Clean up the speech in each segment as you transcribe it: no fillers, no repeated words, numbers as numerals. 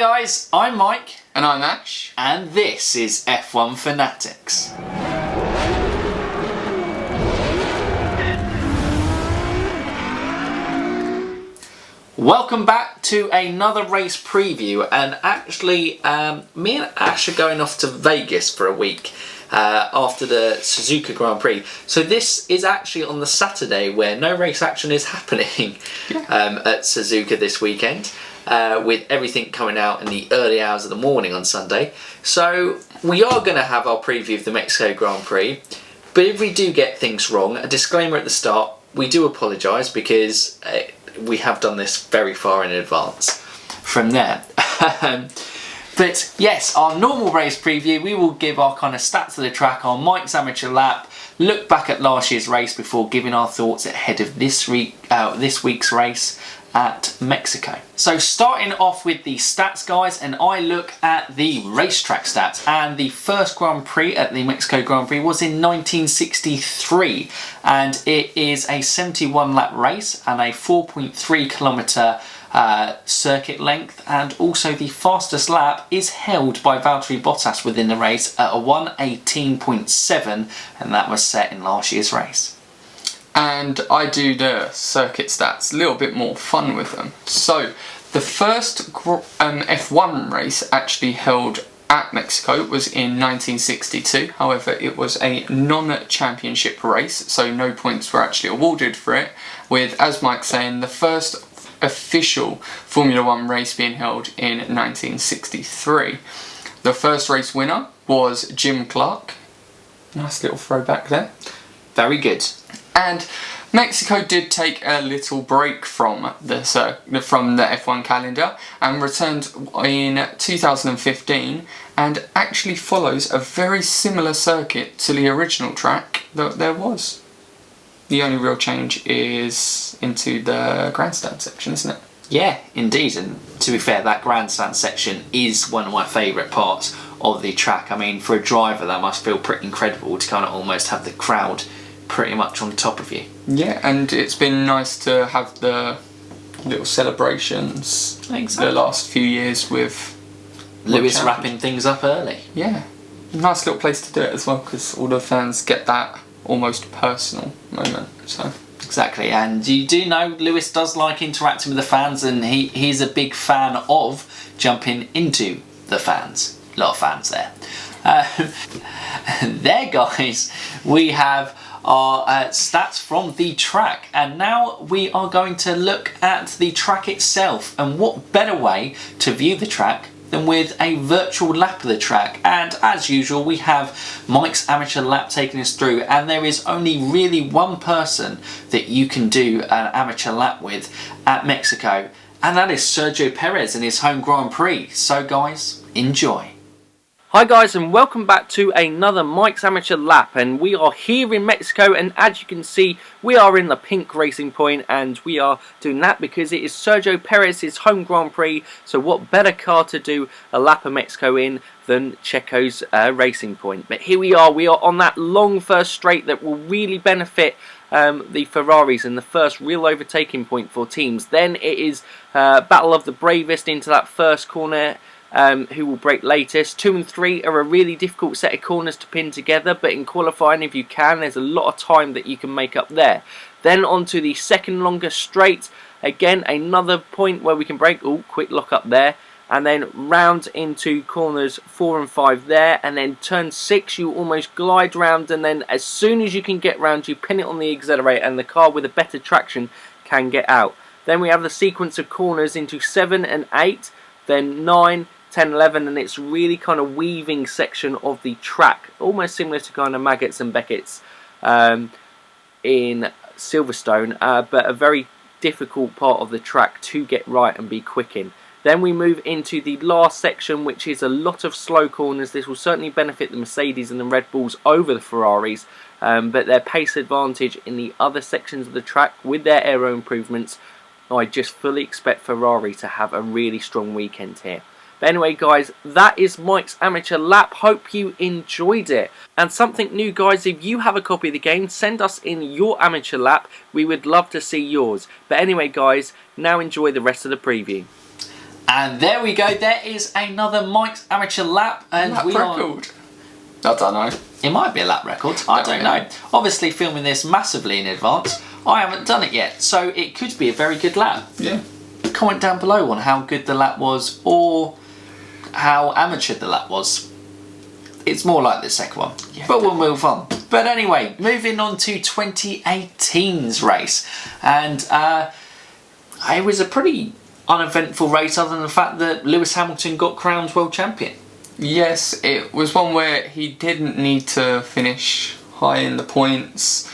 guys, I'm Mike. And I'm Ash. And this is F1 Fanatics. Welcome back to another race preview, and actually me and Ash are going off to Vegas for a week after the Suzuka Grand Prix. So this is actually on the Saturday where no race action is happening at Suzuka this weekend. With everything coming out in the early hours of the morning on Sunday. So we are going to have our preview of the Mexico Grand Prix, but if we do get things wrong, a disclaimer at the start, we do apologise because we have done this very far in advance from there. But yes, our normal race preview, we will give our kind of stats of the track, our Mike's amateur lap, look back at last year's race before giving our thoughts ahead of this week's race at Mexico. So starting off with the stats, guys, and I look at the racetrack stats, and the first Grand Prix at the Mexico Grand Prix was in 1963, and it is a 71 lap race and a 4.3 kilometre circuit length, and also the fastest lap is held by Valtteri Bottas within the race at a 1:18.7, and that was set in last year's race. And I do the circuit stats, a little bit more fun with them. So the first F1 race actually held at Mexico was in 1962. However, it was a non-championship race, so no points were actually awarded for it, with, as Mike's saying, the first official Formula 1 race being held in 1963. The first race winner was Jim Clark. Nice little throwback there. Very good. And Mexico did take a little break from the F1 calendar and returned in 2015, and actually follows a very similar circuit to the original track that there was. The only real change is into the grandstand section, isn't it? Yeah, indeed, and to be fair, that grandstand section is one of my favourite parts of the track. I mean, for a driver that must feel pretty incredible to kind of almost have the crowd pretty much on top of you. Yeah, and it's been nice to have the little celebrations the last few years with Lewis wrapping things up early. Yeah, nice little place to do it as well, because all the fans get that almost personal moment. So exactly, and you do know Lewis does like interacting with the fans, and he's a big fan of jumping into the fans. A lot of fans there. There, guys, we have our stats from the track, and now we are going to look at the track itself, and what better way to view the track than with a virtual lap of the track. And as usual, we have Mike's amateur lap taking us through, and there is only really one person that you can do an amateur lap with at Mexico, and that is Sergio Perez in his home Grand Prix. So guys, enjoy. Hi guys, and welcome back to another Mike's Amateur Lap, and we are here in Mexico, and as you can see we are in the pink racing point, and we are doing that because it is Sergio Perez's home Grand Prix. So what better car to do a lap of Mexico in than Checo's racing point. But here we are on that long first straight that will really benefit the Ferraris, and the first real overtaking point for teams. Then it is battle of the bravest into that first corner. Who will break latest. 2 and 3 are a really difficult set of corners to pin together, but in qualifying, if you can, there's a lot of time that you can make up there. Then onto the second longest straight, again another point where we can break. Oh, quick lock up there, and then round into corners 4 and 5 there, and then turn 6 you almost glide round, and then as soon as you can get round you pin it on the accelerator, and the car with a better traction can get out. Then we have the sequence of corners into 7 and 8, then 9, 10, 11, and it's really kind of weaving section of the track, almost similar to kind of Maggots and Beckett's in Silverstone, but a very difficult part of the track to get right and be quick in. Then we move into the last section, which is a lot of slow corners. This will certainly benefit the Mercedes and the Red Bulls over the Ferraris, but their pace advantage in the other sections of the track with their aero improvements, I just fully expect Ferrari to have a really strong weekend here. But anyway guys, that is Mike's Amateur Lap. Hope you enjoyed it. And something new guys, if you have a copy of the game, send us in your Amateur Lap. We would love to see yours. But anyway guys, now enjoy the rest of the preview. And there we go. There is another Mike's Amateur Lap. And Lap we record. I don't know. It might be a lap record. I don't know. Obviously filming this massively in advance. I haven't done it yet. So it could be a very good lap. Yeah. Comment down below on how good the lap was or how amateur the lap was. It's more like the second one. Yeah, but we'll move on. But anyway, moving on to 2018's race. And it was a pretty uneventful race other than the fact that Lewis Hamilton got crowned world champion. Yes, it was one where he didn't need to finish high in the points.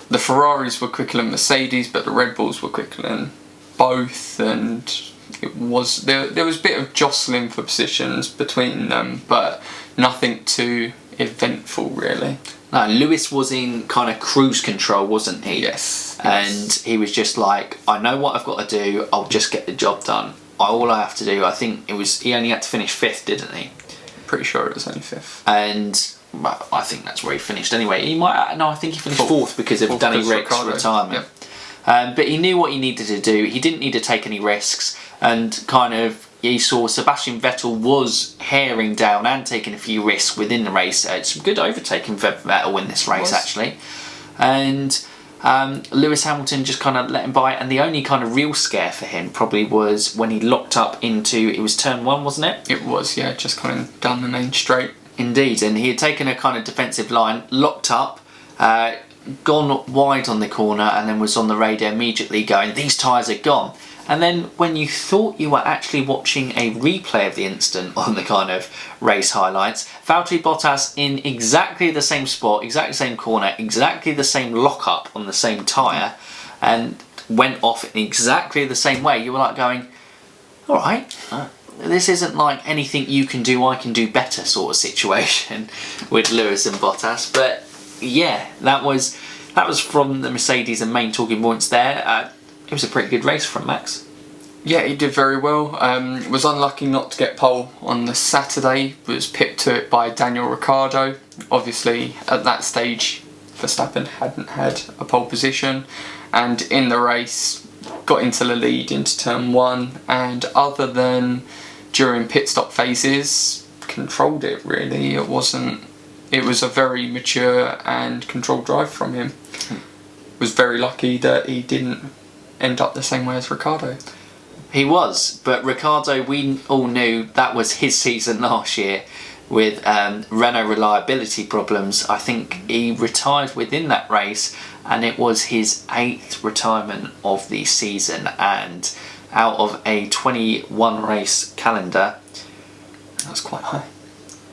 The Ferraris were quicker than Mercedes, but the Red Bulls were quicker than both, and it was there was a bit of jostling for positions between them, but nothing too eventful really. No, Lewis was in kind of cruise control, wasn't he? Yes. And he was just like, I know what I've got to do, I'll just get the job done. All I have to do, I think he only had to finish 5th, didn't he? Pretty sure it was only 5th. And well, I think that's where he finished anyway. I think he finished 4th because of Danny Rick's retirement. Yep. But he knew what he needed to do. He didn't need to take any risks, and kind of he saw Sebastian Vettel was herring down and taking a few risks within the race. Some good overtaking for Vettel in this race actually, and Lewis Hamilton just kind of let him by. And the only kind of real scare for him probably was when he locked up into, it was turn 1, wasn't it? It was, yeah, just coming down the main straight. Indeed, and he had taken a kind of defensive line, locked up, gone wide on the corner, and then was on the radio immediately going, these tyres are gone. And then when you thought you were actually watching a replay of the incident on the kind of race highlights, Valtteri Bottas in exactly the same spot, exactly the same corner, exactly the same lock-up on the same tyre, and went off in exactly the same way, you were like going, all right, this isn't like anything you can do, I can do better sort of situation with Lewis and Bottas. But yeah, that was from the Mercedes and main talking points there. It was a pretty good race from Max. Yeah, he did very well. Was unlucky not to get pole on the Saturday. Was pipped to it by Daniel Ricciardo. Obviously, at that stage, Verstappen hadn't had a pole position, and in the race got into the lead into turn 1. And other than during pit stop phases, controlled it really. It was a very mature and controlled drive from him. Was very lucky that he didn't end up the same way as Ricciardo. He was, but Ricciardo, we all knew that was his season last year with Renault reliability problems. I think he retired within that race, and it was his 8th retirement of the season, and out of a 21 race calendar, that's quite high.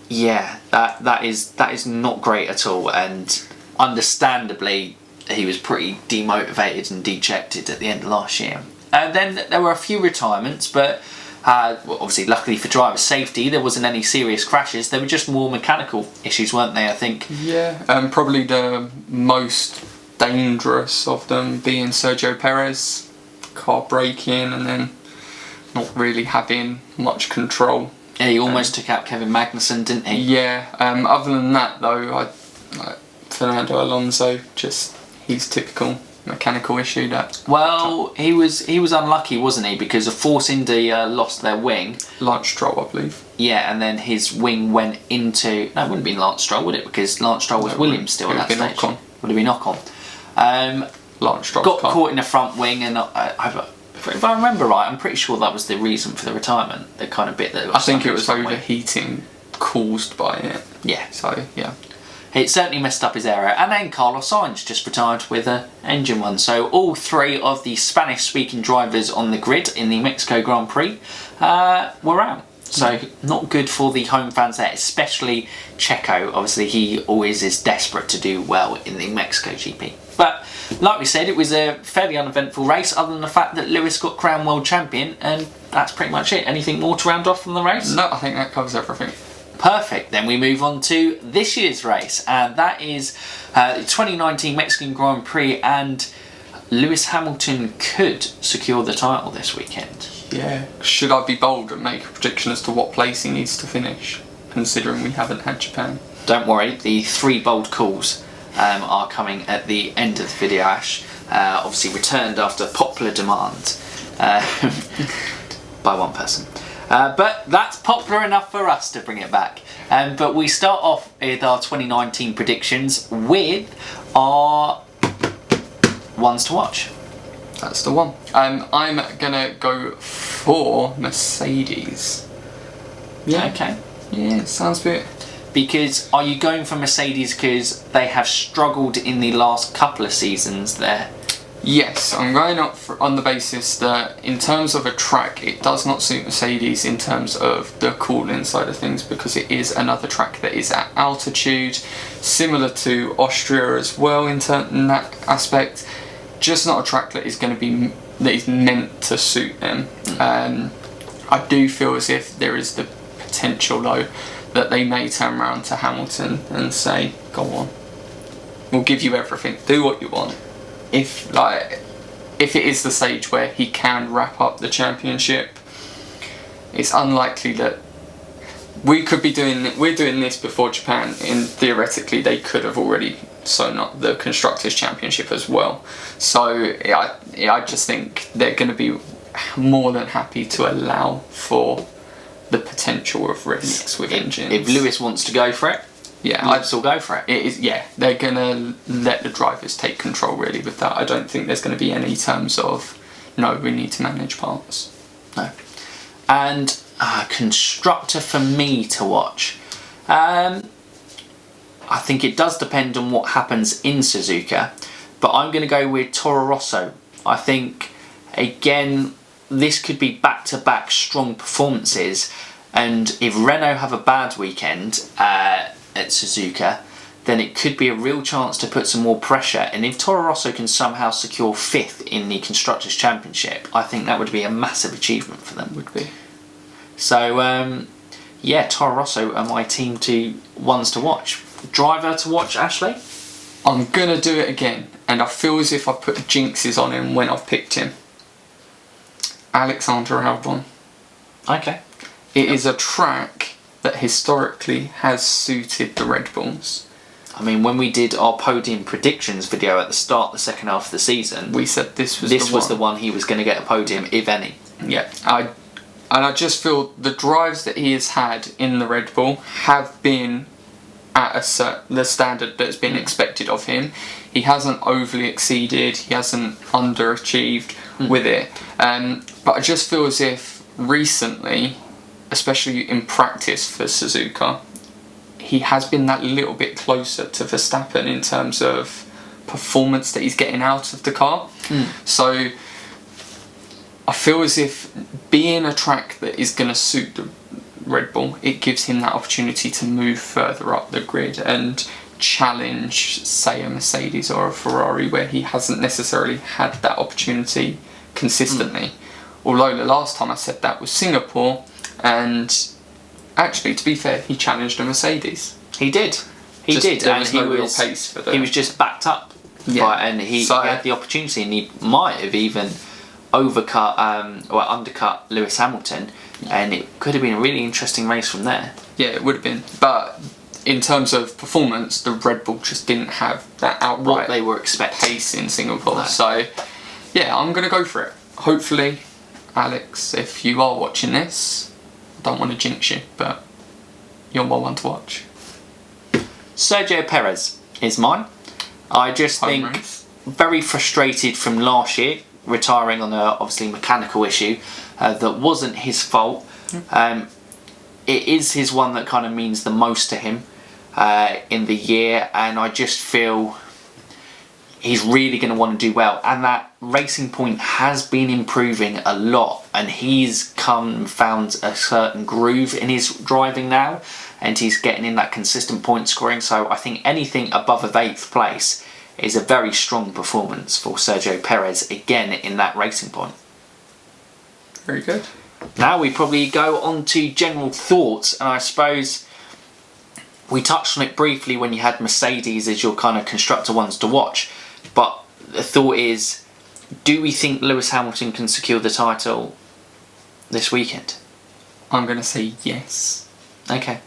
Yeah, that is not great at all, and understandably he was pretty demotivated and dejected at the end of last year. And then there were a few retirements, but obviously luckily for driver safety there wasn't any serious crashes. There were just more mechanical issues, weren't they, I think? Yeah, probably the most dangerous of them being Sergio Perez, car braking and then not really having much control. Yeah, he almost took out Kevin Magnussen, didn't he? Yeah, other than that though, Fernando Alonso, just his typical mechanical issue that... Well, he was unlucky, wasn't he? Because a Force India lost their wing. Lance Stroll, I believe. Yeah, and then his wing went into... No, it wouldn't have been Lance Stroll, would it? Because Lance Stroll was Williams still at that stage. Would have been knock-on. Lance Stroll got caught in the front wing, and if I remember right, I'm pretty sure that was the reason for the retirement. The kind of bit that... I think it was overheating caused by it. Yeah. So, yeah. It certainly messed up his aero. And then Carlos Sainz just retired with an engine one. So all 3 of the Spanish-speaking drivers on the grid in the Mexico Grand Prix were out. So not good for the home fans there, especially Checo. Obviously, he always is desperate to do well in the Mexico GP. But like we said, it was a fairly uneventful race, other than the fact that Lewis got crowned world champion, and that's pretty much it. Anything more to round off from the race? No, I think that covers everything. Perfect. Then we move on to this year's race, and that is the 2019 Mexican Grand Prix, and Lewis Hamilton could secure the title this weekend. Yeah. Should I be bold and make a prediction as to what place he needs to finish, considering we haven't had Japan? Don't worry, the 3 bold calls are coming at the end of the video, Ash. Obviously returned after popular demand by one person. But that's popular enough for us to bring it back. But we start off with our 2019 predictions with our ones to watch. That's the one. I'm gonna go for Mercedes. Yeah. Okay. Yeah, sounds a bit. Because are you going for Mercedes because they have struggled in the last couple of seasons there? Yes, I'm going up on the basis that in terms of a track, it does not suit Mercedes in terms of the cooling side of things, because it is another track that is at altitude, similar to Austria as well in that aspect. Just not a track that is going to be meant to suit them. I do feel as if there is the potential though that they may turn around to Hamilton and say, "Go on, we'll give you everything. Do what you want." If it is the stage where he can wrap up the championship, it's unlikely that we're doing this before Japan, and theoretically they could have already sewn up the Constructors' Championship as well. So I just think they're going to be more than happy to allow for the potential of risks with engines. If Lewis wants to go for it, Lewis will go for it. It is, yeah, they're going to let the drivers take control really with that. I don't think there's going to be any terms of, no, we need to manage parts. No. And constructor for me to watch. I think it does depend on what happens in Suzuka, but I'm going to go with Toro Rosso. I think, again, this could be back-to-back strong performances, and if Renault have a bad weekend at Suzuka, then it could be a real chance to put some more pressure. And if Toro Rosso can somehow secure 5th in the Constructors' Championship, I think that would be a massive achievement for them. Would be. So, yeah, Toro Rosso are my team ones to watch. Driver to watch, Ashley? I'm going to do it again, and I feel as if I put jinxes on him when I've picked him. Alexander Albon. Okay. It is a track that historically has suited the Red Bulls. I mean, when we did our podium predictions video at the start of the second half of the season, we said this was the one he was going to get a podium, if any. Yeah, I just feel the drives that he has had in the Red Bull have been at the standard that's been expected of him. He hasn't overly exceeded, he hasn't underachieved with it. But I just feel as if recently, especially in practice for Suzuka, he has been that little bit closer to Verstappen in terms of performance that he's getting out of the car. So I feel as if being a track that is going to suit the Red Bull, it gives him that opportunity to move further up the grid and challenge, say, a Mercedes or a Ferrari, where he hasn't necessarily had that opportunity consistently. Although the last time I said that was Singapore, and actually, to be fair, he challenged a Mercedes. He did. He did. There and was he no real was pace for them. He was just backed up. Yeah. And he had the opportunity, and he might have even undercut Lewis Hamilton, and it could have been a really interesting race from there. Yeah, it would have been. But in terms of performance, the Red Bull just didn't have that outright what they were expecting pace in Singapore. No. So, yeah, I'm going to go for it. Hopefully, Alex, if you are watching this, I don't want to jinx you, but you're my one to watch. Sergio Perez is mine. I just think very frustrated from last year, retiring on a obviously mechanical issue that wasn't his fault. It is his one that kind of means the most to him in the year, and I just feel he's really going to want to do well, and that Racing Point has been improving a lot, and he's found a certain groove in his driving now, and he's getting in that consistent point scoring. So I think anything above 8th place is a very strong performance for Sergio Perez, again in that Racing Point. Very good. Now we probably go on to general thoughts, and I suppose we touched on it briefly when you had Mercedes as your kind of constructor ones to watch, but the thought is, do we think Lewis Hamilton can secure the title this weekend? I'm going to say yes. Okay.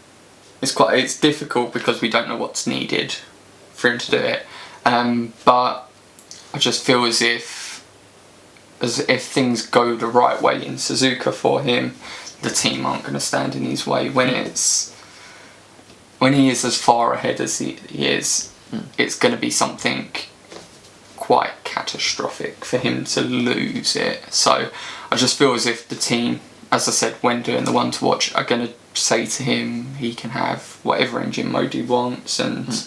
It's difficult because we don't know what's needed for him to do it, but I just feel as if things go the right way in Suzuka for him, the team aren't going to stand in his way when he is as far ahead as he is. It's going to be something quite catastrophic for him to lose it. So I just feel as if the team, as I said, when doing the one to watch, are going to say to him he can have whatever engine mode he wants and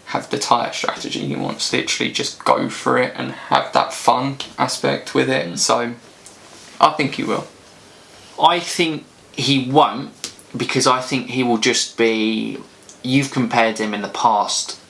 have the tyre strategy he wants. Literally just go for it and have that fun aspect with it. So I think he will. I think he won't, because I think he will just be... You've compared him in the past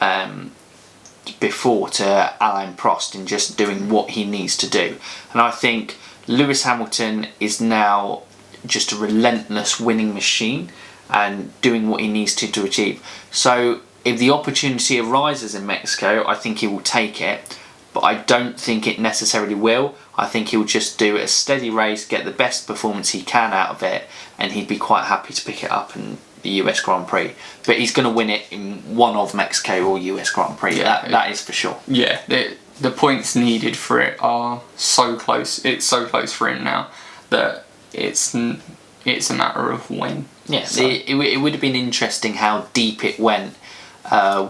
before to Alain Prost in just doing what he needs to do. And I think Lewis Hamilton is now just a relentless winning machine and doing what he needs to achieve. So if the opportunity arises in Mexico, I think he will take it. But I don't think it necessarily will. I think he'll just do a steady race, get the best performance he can out of it, and he'd be quite happy to pick it up in the US Grand Prix. But he's going to win it in one of Mexico or US Grand Prix. Yeah, that is for sure. Yeah, the points needed for it are so close. It's so close for him now that it's a matter of when. Yeah, so. It would have been interesting how deep it went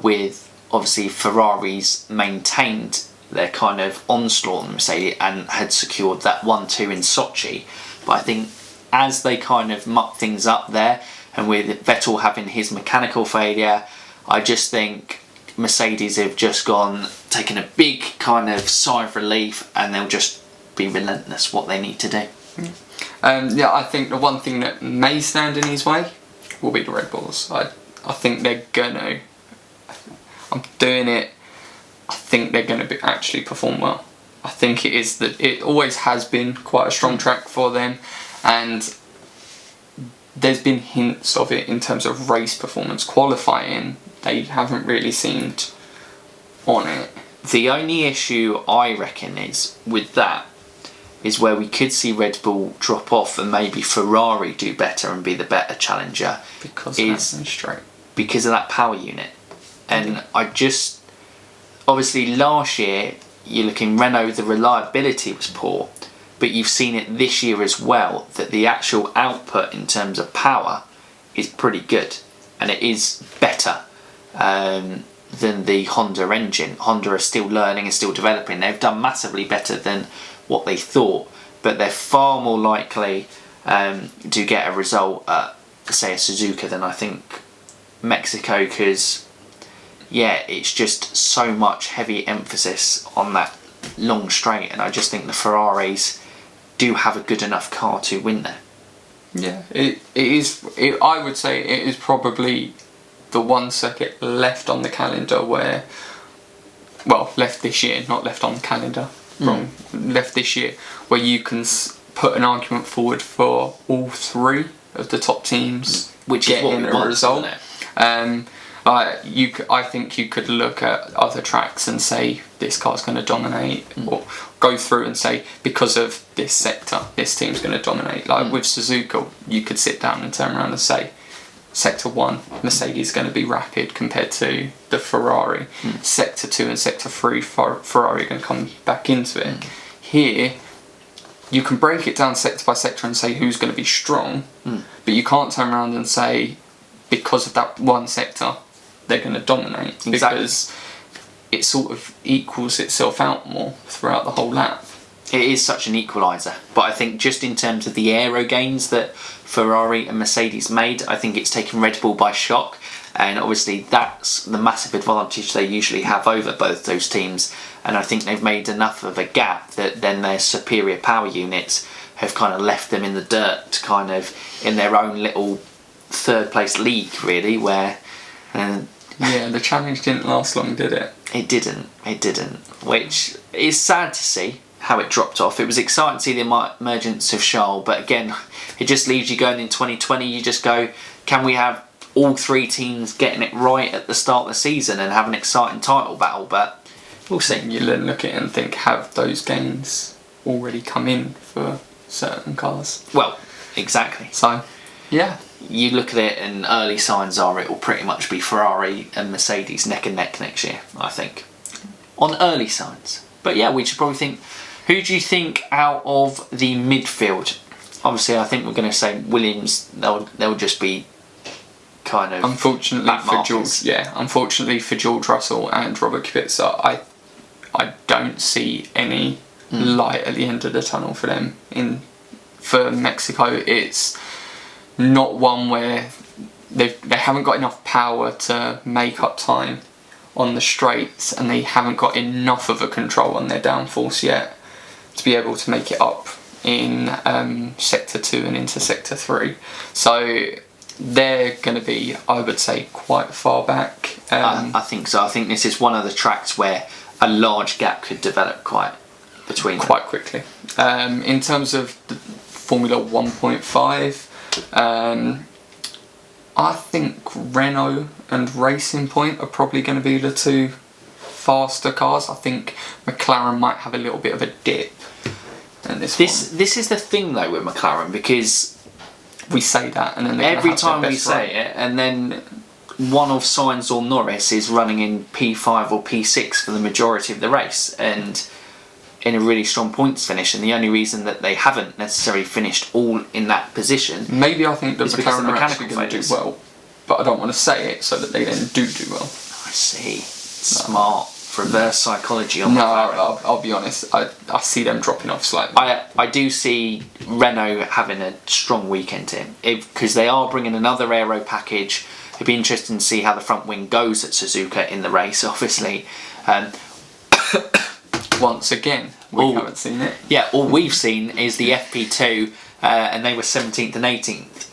with, obviously, Ferraris maintained their kind of onslaught on Mercedes and had secured that 1-2 in Sochi. But I think as they kind of muck things up there, and with Vettel having his mechanical failure, I just think Mercedes have just taken a big kind of sigh of relief, and they'll just be relentless what they need to do. Yeah, I think the one thing that may stand in his way will be the Red Bulls. I think they're gonna... I'm doing it. I think they're going to actually perform well. I think it always has been quite a strong track for them, and there's been hints of it in terms of race performance. Qualifying, they haven't really seemed on it. The only issue I reckon is with that is where we could see Red Bull drop off and maybe Ferrari do better and be the better challenger because of that power unit. And I just... Obviously last year, you're looking Renault, the reliability was poor, but you've seen it this year as well, that the actual output in terms of power is pretty good, and it is better than the Honda engine. Honda are still learning and still developing. They've done massively better than what they thought, but they're far more likely to get a result at, say, a Suzuka than I think Mexico, because yeah, it's just so much heavy emphasis on that long straight, and I just think the Ferraris do have a good enough car to win there. Yeah, it is. I would say it is probably the one circuit left on the calendar where, well, left this year, not left on the calendar, wrong, left this year, where you can put an argument forward for all three of the top teams, which is what we want, result. I think you could look at other tracks and say this car's going to dominate, or go through and say because of this sector, this team's going to dominate. Like with Suzuka, you could sit down and turn around and say Sector 1, Mercedes is going to be rapid compared to the Ferrari. Sector 2 and Sector 3, Ferrari are going to come back into it. Here, you can break it down sector by sector and say who's going to be strong, but you can't turn around and say because of that one sector they're going to dominate, because it sort of equals itself out more throughout the whole lap. It is such an equaliser, but I think just in terms of the aero gains that Ferrari and Mercedes made, I think it's taken Red Bull by shock, and obviously that's the massive advantage they usually have over both those teams, and I think they've made enough of a gap that then their superior power units have kind of left them in the dirt, kind of in their own little third place league really, where yeah, the challenge didn't last long, did it? It didn't, which is sad to see how it dropped off. It was exciting to see the emergence of Charles, but again, it just leaves you going in 2020, you just go, can we have all three teams getting it right at the start of the season and have an exciting title battle? But we'll see. You look at it and think, have those gains already come in for certain cars? Well, exactly. So, yeah. You look at it and early signs are it will pretty much be Ferrari and Mercedes neck and neck next year, I think. On early signs. But yeah, we should probably think, who do you think out of the midfield obviously I think we're going to say Williams, they'll just be kind of unfortunately for George Russell and Robert Kubica, I don't see any light at the end of the tunnel for them for Mexico. It's not one where they haven't got enough power to make up time on the straights, and they haven't got enough of a control on their downforce yet to be able to make it up in sector 2 and into sector 3. So they're going to be, I would say, quite far back. I think so. I think this is one of the tracks where a large gap could develop quite quickly. In terms of the Formula 1.5, I think Renault and Racing Point are probably going to be the two faster cars. I think McLaren might have a little bit of a dip in this one. This is the thing though with McLaren, because we say that and then every time we say it, and then one of Sainz or Norris is running in P5 or P6 for the majority of the race and in a really strong points finish, and the only reason that they haven't necessarily finished all in that position, maybe I think that McLaren are actually going to do well, but I don't want to say it so that they then do well. I see. Smart. Reverse psychology on McLaren. I'll be honest, I see them dropping off slightly. I do see Renault having a strong weekend here, because they are bringing another aero package. It'd be interesting to see how the front wing goes at Suzuka in the race, obviously. Once again, we haven't seen it. Yeah, all we've seen is the FP2, and they were 17th and 18th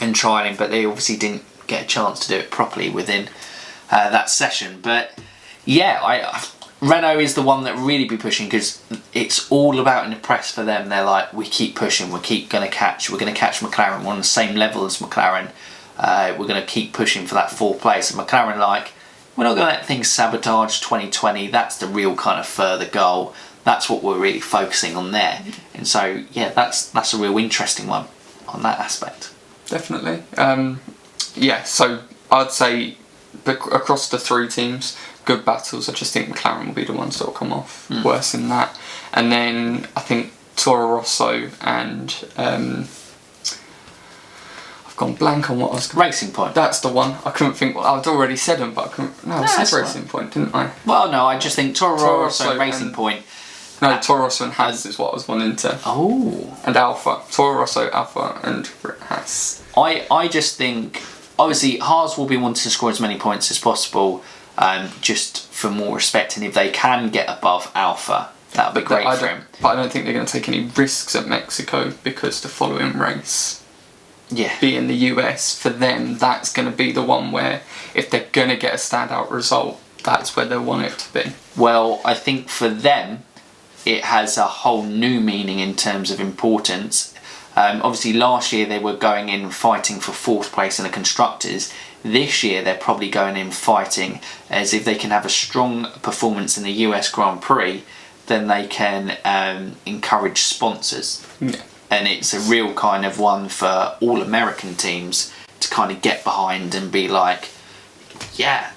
in trialling, but they obviously didn't get a chance to do it properly within that session. But yeah, Renault is the one that really be pushing, because it's all about in the press for them. They're like, we keep pushing, we're going to catch McLaren. We're on the same level as McLaren. We're going to keep pushing for that 4th place. And McLaren like, we're not going to let things sabotage 2020. That's the real kind of further goal. That's what we're really focusing on there. And so, yeah, that's a real interesting one on that aspect. Definitely. Yeah, so I'd say across the 3 teams, good battles. I just think McLaren will be the ones that will come off worse in that. And then I think Toro Rosso and gone blank on what I was... Racing Point. That's the one. I couldn't think... Well, I'd already said them, but I couldn't... No, I said Racing Point, didn't I? Well, no, I just think Toro Rosso and Racing Point... No, Toro Rosso and Haas is what I was wanting to... Oh. And Alpha. Toro Rosso, Alpha and Haas. I just think... Obviously, Haas will be wanting to score as many points as possible, just for more respect, and if they can get above Alpha, that would be great for him. But I don't think they're going to take any risks at Mexico, because the following race... being the US, for them that's going to be the one where if they're going to get a standout result, that's where they want it to be. Well, I think for them it has a whole new meaning in terms of importance. Obviously last year they were going in fighting for 4th place in the Constructors. This year they're probably going in fighting as if they can have a strong performance in the US Grand Prix, then they can encourage sponsors. Yeah. And it's a real kind of one for all American teams to kind of get behind and be like,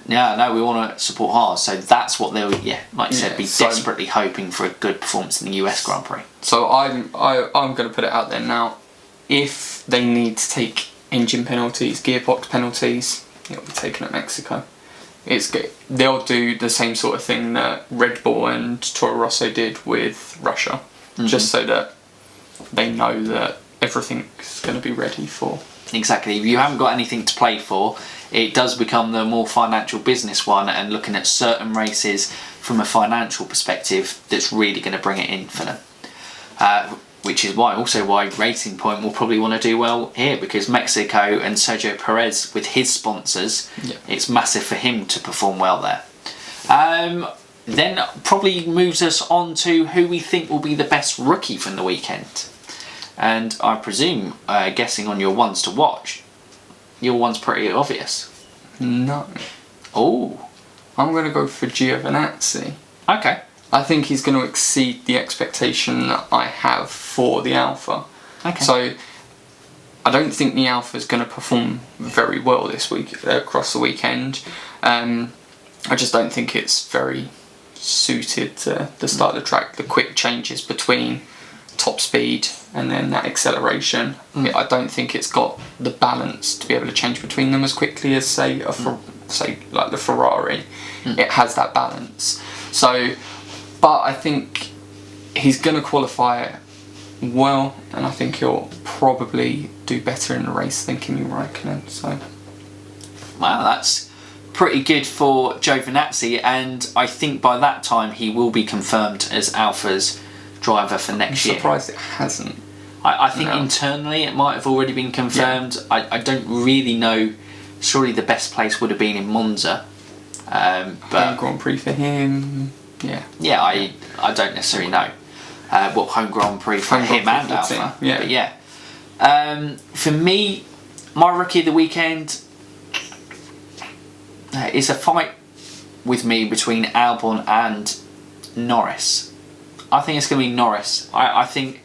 no, we want to support Haas. So that's what they'll, like you said, be desperately hoping for a good performance in the US Grand Prix. So I'm going to put it out there now. If they need to take engine penalties, gearbox penalties, it'll be taken at Mexico. It's good. They'll do the same sort of thing that Red Bull and Toro Rosso did with Russia, just so that they know that everything's going to be ready for. Exactly. If you haven't got anything to play for, it does become the more financial business one, and looking at certain races from a financial perspective, that's really going to bring it in for them. Which is why Racing Point will probably want to do well here, because Mexico and Sergio Perez with his sponsors, it's massive for him to perform well there. Then probably moves us on to who we think will be the best rookie from the weekend. And I presume, guessing on your ones to watch, your one's pretty obvious. No. Oh. I'm going to go for Giovinazzi. Okay. I think he's going to exceed the expectation that I have for the Alpha. Okay. So I don't think the Alpha is going to perform very well this week across the weekend. I just don't think it's very suited to the start of the track. The quick changes between top speed and then that acceleration. I don't think it's got the balance to be able to change between them as quickly as say like the Ferrari. It has that balance. So, but I think he's going to qualify well, and I think he'll probably do better in the race than Kimi Räikkönen. So, wow, that's pretty good for Giovinazzi, and I think by that time he will be confirmed as Alpha's driver for next year. I'm surprised it hasn't. I think internally it might have already been confirmed. Yeah. I don't really know. Surely the best place would have been in Monza. But Home Grand Prix for him. Yeah, I don't necessarily know. Home Grand Prix for him and Alpha. Yeah. But yeah. For me, my rookie of the weekend is a fight with me between Albon and Norris. I think it's going to be Norris. I think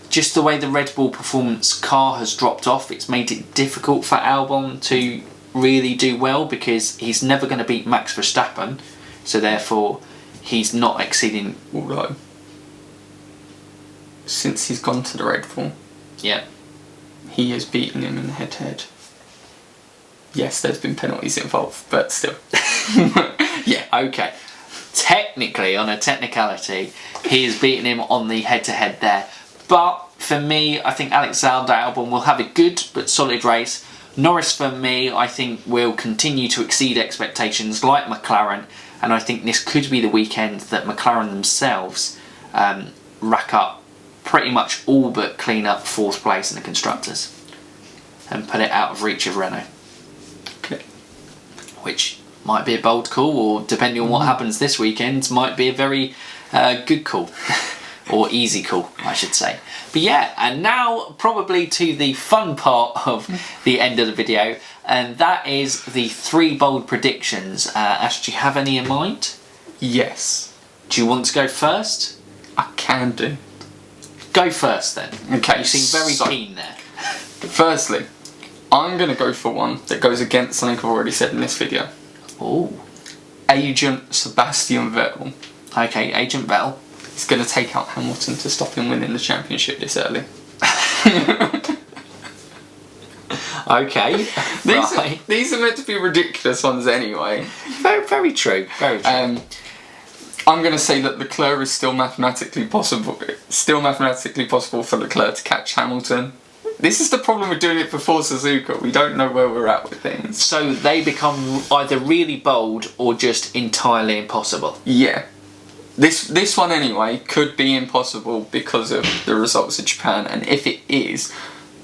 just the way the Red Bull performance car has dropped off, it's made it difficult for Albon to really do well because he's never going to beat Max Verstappen, so therefore he's not exceeding. Although, since he's gone to the Red Bull, he has beaten him in the head-to-head. Yes, there's been penalties involved, but still. Yeah, okay. Technically, on a technicality, he has beaten him on the head-to-head there. But for me, I think Alexander Albon will have a good but solid race. Norris, for me, I think will continue to exceed expectations like McLaren, and I think this could be the weekend that McLaren themselves rack up pretty much all but clean up 4th place in the Constructors and put it out of reach of Renault. Okay. Which might be a bold call, or depending on what happens this weekend, might be a very good call. Or easy call, I should say. But yeah, and now probably to the fun part of the end of the video, and that is the 3 bold predictions. Ash, do you have any in mind? Yes. Do you want to go first? I can do. Go first then. Okay. You seem very keen there. Firstly, I'm going to go for one that goes against something I've already said in this video. Oh. Agent Sebastian Vettel. Okay, Agent Vettel. He's going to take out Hamilton to stop him winning the championship this early. Okay. These are meant to be ridiculous ones anyway. Very, very true. Very true. I'm going to say that Leclerc is still mathematically possible. For Leclerc to catch Hamilton. This is the problem with doing it before Suzuka. We don't know where we're at with things. So they become either really bold or just entirely impossible. Yeah. This one anyway could be impossible because of the results of Japan, and if it is,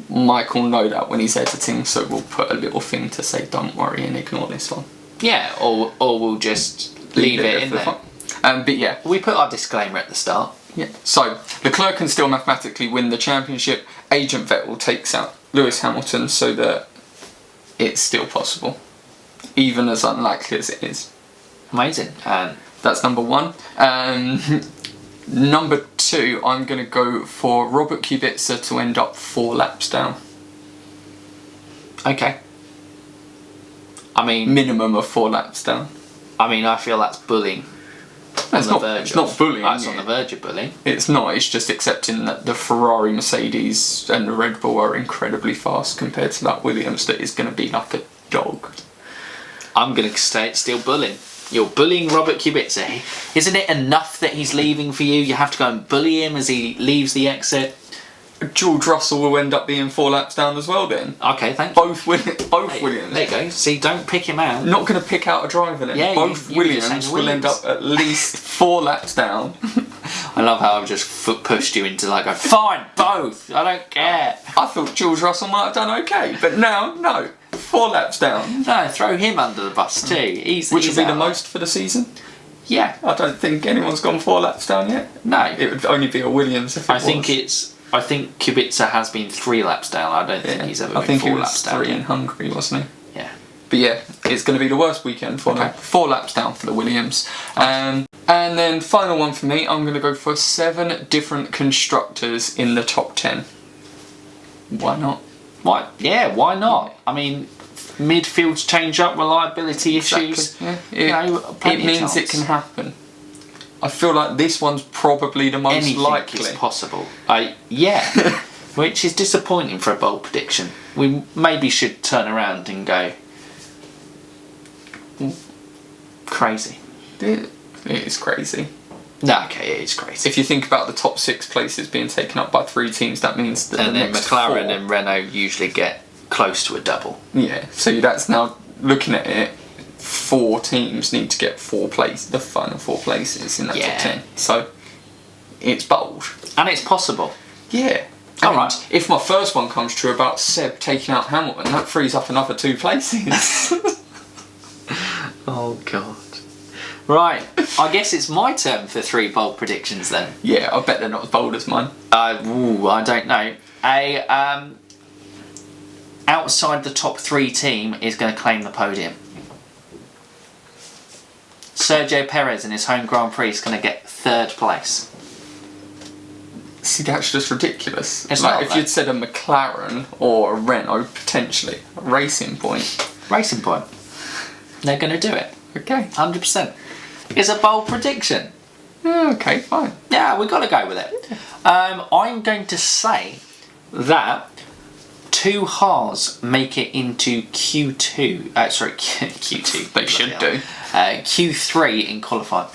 Mike will know that when he's editing, so we'll put a little thing to say don't worry and ignore this one. Yeah, or we'll just leave it in there. But yeah. We put our disclaimer at the start. Yeah. So, Leclerc can still mathematically win the championship. Agent Vettel takes out Lewis Hamilton so that it's still possible. Even as unlikely as it is. Amazing. That's number 1. Number 2, I'm going to go for Robert Kubica to end up 4 laps down. Okay. I mean... Minimum of 4 laps down. I mean, I feel that's bullying. It's not bullying. That's on the verge of bullying. It's not, it's just accepting that the Ferrari, Mercedes and the Red Bull are incredibly fast compared to that Williams that is going to be like a dog. I'm going to say it's still bullying. You're bullying Robert Kubica. Isn't it enough that he's leaving for you? You have to go and bully him as he leaves the exit. George Russell will end up being 4 laps down as well then. Okay, thank you. Both Williams. There you go. See, don't pick him out. Not going to pick out a driver then. Yeah, both Williams will end up at least 4 laps down. I love how I've just pushed you into like, fine, both. I don't care. I thought George Russell might have done okay, but now, no. 4 laps down. No, throw him under the bus too. Which would be the most for the season? Yeah. I don't think anyone's gone 4 laps down yet. No. It would only be a Williams if it was. I think Kubica has been 3 laps down. I don't think he's ever been 4 laps down. I think he was 3 in Hungary, wasn't he? Yeah. But yeah, it's going to be the worst weekend for them. 4 laps down for the Williams. And then final one for me, I'm going to go for 7 different constructors in the top 10. Why not? Why? Yeah, why not? I mean, midfields change up, reliability issues. Yeah. It means it can happen. I feel like this one's probably the most Anything likely. is possible. Yeah, which is disappointing for a bold prediction. We maybe should turn around and go crazy. It is crazy. No, okay, it is crazy. If you think about the top 6 places being taken up by 3 teams, that means that And the then next McLaren 4, and Renault usually get close to a double. yeah, so that's now looking at it. 4 teams need to get 4 places, the final 4 places in that Yeah. top 10. So it's bold. And it's possible. Yeah. All And right. if my first one comes true about Seb taking out Hamilton, that frees up another 2 places. Oh, God. Right, I guess it's my turn for 3 bold predictions then. Yeah, I bet they're not as bold as mine. I don't know. Outside the top 3 team is going to claim the podium. Sergio Perez in his home Grand Prix is going to get 3rd place. See, that's just ridiculous. It's like not, if though. you'd said a McLaren or a Renault, potentially, a Racing Point. Racing Point. They're going to do it. Okay. 100%. It's a bold prediction. Yeah, okay, fine. Yeah, we've got to go with it. I'm going to say that 2 Haas make it into Q2. Sorry, Q2. They should do. Q3 in qualifying.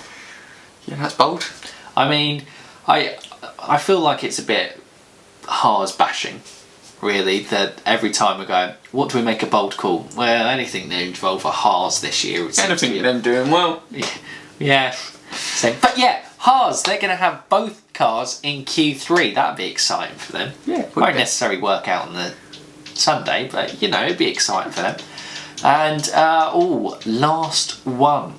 Yeah, that's bold. I mean, I feel like it's a bit Haas bashing, really. That every time we go, what do we make a bold call? Well, anything that involves a Haas this year. Anything them doing well. Yeah. So, but yeah, Haas, they're going to have both cars in Q3. That'd be exciting for them. Yeah, it would Won't be. necessarily work out on the Sunday, but you know, it'd be exciting for them. And last one.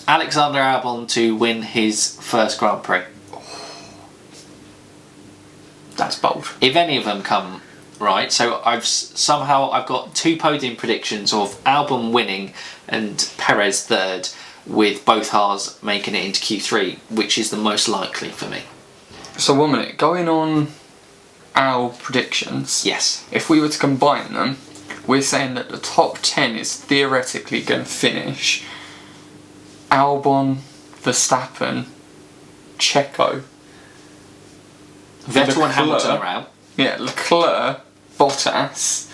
Alexander Albon to win his first Grand Prix. That's bold. If any of them come right, so I've got 2 podium predictions of Albon winning and Perez 3rd, with both Haas making it into Q3, which is the most likely for me. So 1 minute, going on our predictions. Yes. If we were to combine them, we're saying that the top 10 is theoretically going to finish Albon, Verstappen, Checo, Vettel and Hamilton Leclerc. are out. Yeah, Leclerc, Bottas,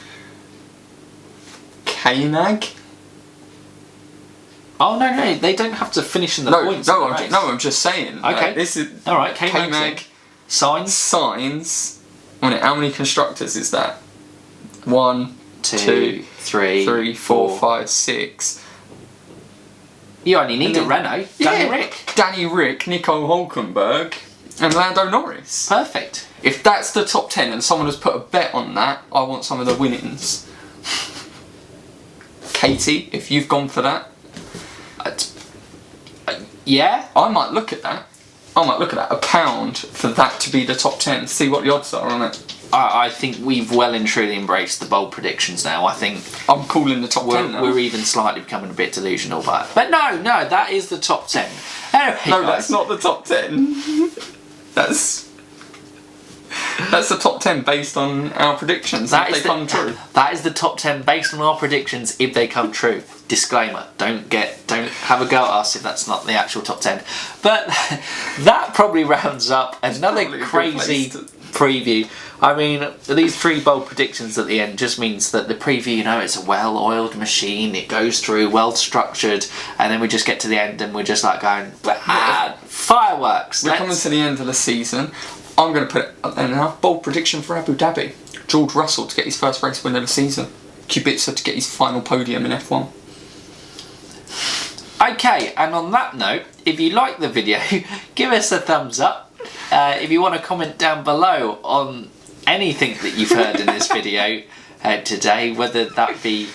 K-Mag. Oh no, they don't have to finish in the points. I'm just saying. Okay. This is All right, K-Mag, Signs. Sainz. How many constructors is that? 1, 2, 3, 3, 4, 5, 6. You only need a then- Renault. Danny Rick, Nico Hulkenberg, and Lando Norris. Perfect. If that's the top 10 and someone has put a bet on that, I want some of the winnings. Katie, if you've gone for that, Yeah. I might look at that. £1 for that to be the top 10. See what the odds are on it. I think we've well and truly embraced the bold predictions now. I think I'm calling the top 10 now. we're even slightly becoming a bit delusional by it. But no, that is the top 10. Anyway, No, guys, that's not the top 10. That's the top 10 based on our predictions. If they come true. That is the top 10 based on our predictions if they come true. Disclaimer, don't have a go at us if that's not the actual top 10. But that probably rounds up another probably a good crazy place preview. I mean, these 3 bold predictions at the end just means that the preview, you know, it's a well-oiled machine, it goes through, well-structured, and then we just get to the end and we're just like going, fireworks. We're coming to the end of the season. I'm going to put it up there now. Bold prediction for Abu Dhabi. George Russell to get his first race win of the season. Kubica to get his final podium in F1. Okay, and on that note, if you like the video, give us a thumbs up. If you want to comment down below on anything that you've heard in this video today, whether that be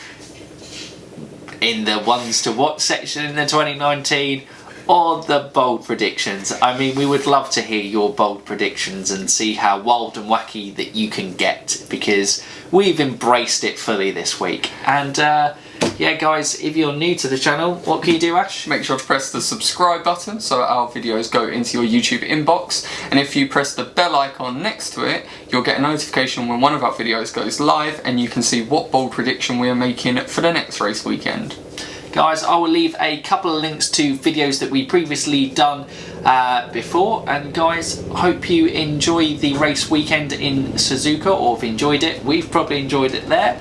in the ones to watch section in the 2019 or the bold predictions. I mean, we would love to hear your bold predictions and see how wild and wacky that you can get, because we've embraced it fully this week. And yeah, guys, if you're new to the channel, what can you do, Ash? Make sure to press the subscribe button so our videos go into your YouTube inbox. And if you press the bell icon next to it, you'll get a notification when one of our videos goes live, and you can see what bold prediction we are making for the next race weekend. Guys, I will leave a couple of links to videos that we previously done before, and guys, hope you enjoy the race weekend in Suzuka, or have enjoyed it. We've probably enjoyed it there.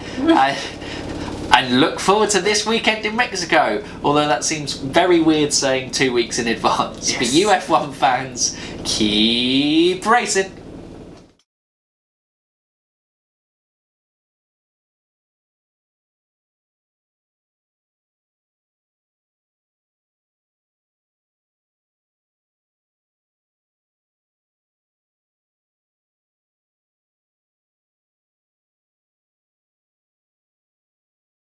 And look forward to this weekend in Mexico, although that seems very weird saying 2 weeks in advance. Yes. But you F1 fans, keep racing.